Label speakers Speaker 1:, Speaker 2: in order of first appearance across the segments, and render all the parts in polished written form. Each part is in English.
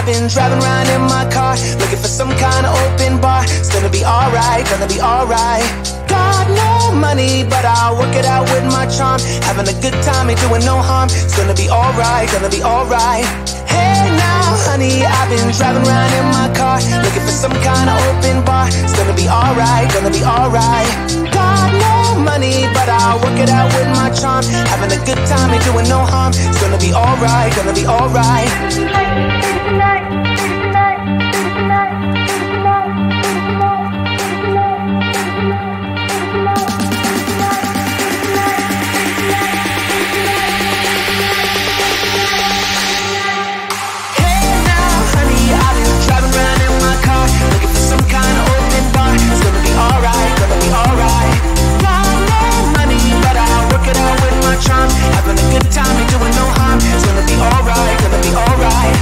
Speaker 1: I've been driving around in my car, looking for some kind of open bar. It's gonna be alright, gonna be alright. Got no money, but I'll work it out with my charm. Having a good time, ain't doing no harm. It's gonna be alright, gonna be alright. Hey now, honey, I've been driving around in my car, looking for some kind of open bar. It's gonna be alright, gonna be alright. Got no money, but I'll work it out with my charm. Having a good time, ain't doing no harm. It's gonna be alright, gonna be alright. Having a good time, ain't doing no harm. It's gonna be alright, gonna be alright.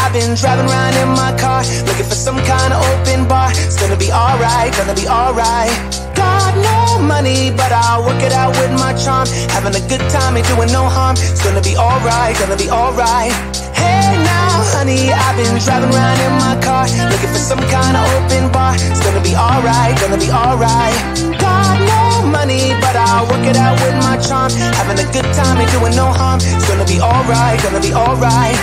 Speaker 1: I've been driving around in my car, looking for some kind of open bar. It's gonna be alright, gonna be alright. Got no money, but I'll work it out with my charm. Having a good time, ain't doing no harm. It's gonna be alright, gonna be alright. Hey now, honey, I've been driving around in my car, looking for some kind of open bar. It's gonna be alright, gonna be alright. Got no money, but I'll work it out with my charm. Having a good time, ain't doing no harm. It's gonna be alright, gonna be alright.